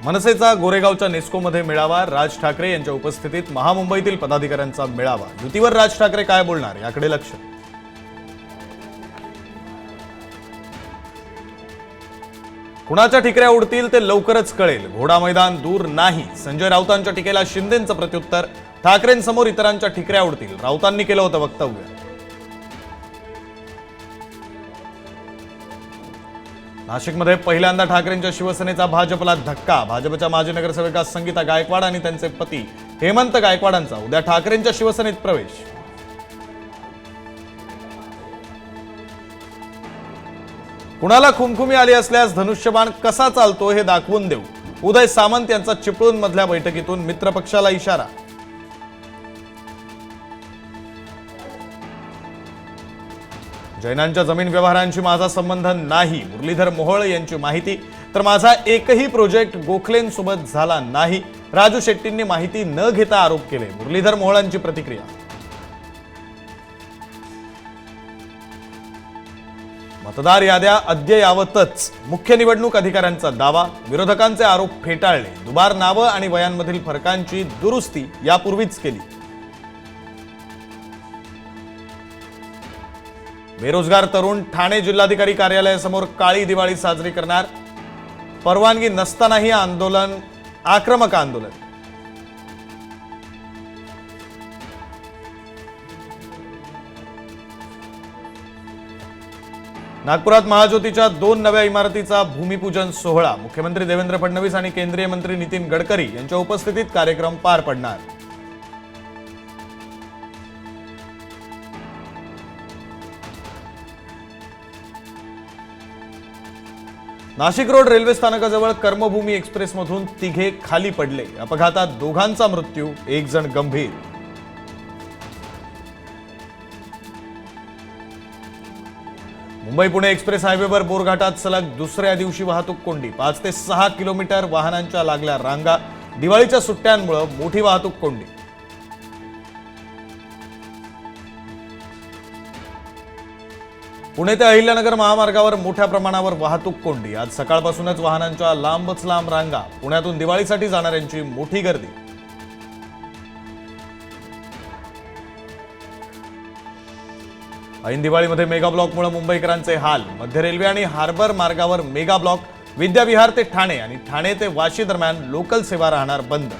मनसेचा गोरेगावच्या नेस्कोमध्ये मेळावा, राज ठाकरे यांच्या उपस्थितीत महामुंबईतील पदाधिकाऱ्यांचा मेळावा। युतीवर राज ठाकरे काय बोलणार याकडे लक्ष। कुणाच्या ठिकऱ्या उडतील ते लवकरच कळेल, घोडा मैदान दूर नाही। संजय राऊतांच्या टीकेला शिंदेंचं प्रत्युत्तर, ठाकरेंसमोर इतरांच्या ठिकऱ्या उडतील, राऊतांनी केलं होतं वक्तव्य। नाशिकमध्ये पहिल्यांदा ठाकरेंच्या शिवसेनेचा भाजपला धक्का। भाजपच्या माजी नगरसेविका संगीता गायकवाड आणि त्यांचे पती हेमंत गायकवाडांचा उद्या ठाकरेंच्या शिवसेनेत प्रवेश। कुणाला खुमखुमी आली असल्यास धनुष्यबाण कसा चालतो हे दाखवून देऊ, उदय सामंत यांचा चिपळूण मधल्या बैठकीतून मित्रपक्षाला इशारा। जैनांच्या जमीन व्यवहारांशी माझा संबंध नाही, मुरलीधर मोहोळ यांची माहिती। तर माझा एकही प्रोजेक्ट गोखलेंसोबत झाला नाही, राजू शेट्टींनी माहिती न घेता आरोप केले, मुरलीधर मोहोळांची प्रतिक्रिया। मतदार याद्या अद्ययावतच, मुख्य निवडणूक अधिकाऱ्यांचा दावा। विरोधकांचे आरोप फेटाळले, दुबार नावं आणि वयांमधील फरकांची दुरुस्ती यापूर्वीच केली। बेरोजगार तरुण ठाणे जिल्हाधिकारी कार्यालयासमोर काळी दिवाळी साजरी करणार, परवानगी नसतानाही आंदोलन, आक्रमक आंदोलन। नागपुरात महाज्योतीच्या 2 नव्या इमारतीचा भूमिपूजन सोहळा। मुख्यमंत्री देवेंद्र फडणवीस आणि केंद्रीय मंत्री नितीन गडकरी यांच्या उपस्थितीत कार्यक्रम पार पडणार। नाशिक रोड रेल्वे स्थानकाजवळ कर्मभूमी एक्सप्रेसमधून तिघे खाली पडले, अपघातात दोघांचा मृत्यू, एक जण गंभीर। मुंबई पुणे एक्सप्रेस हायवेवर बोरघाटात सलग दुसऱ्या दिवशी वाहतूक कोंडी, 5 ते 6 किलोमीटर वाहनांच्या लागल्या रांगा, दिवाळीच्या सुट्ट्यांमुळे मोठी वाहतूक कोंडी। पुणे ते अहिल्यानगर महामार्गावर मोठ्या प्रमाणावर वाहतूक कोंडी, आज सकाळपासूनच वाहनांच्या लांबच लांब रांगा, पुण्यातून दिवाळीसाठी जाणाऱ्यांची मोठी गर्दी। ऐन दिवाळीमध्ये मेगा ब्लॉकमुळे मुंबईकरांचे हाल, मध्य रेल्वे आणि हार्बर मार्गावर मेगा ब्लॉक, विद्याविहार ते ठाणे आणि ठाणे ते वाशी दरम्यान लोकल सेवा राहणार बंद।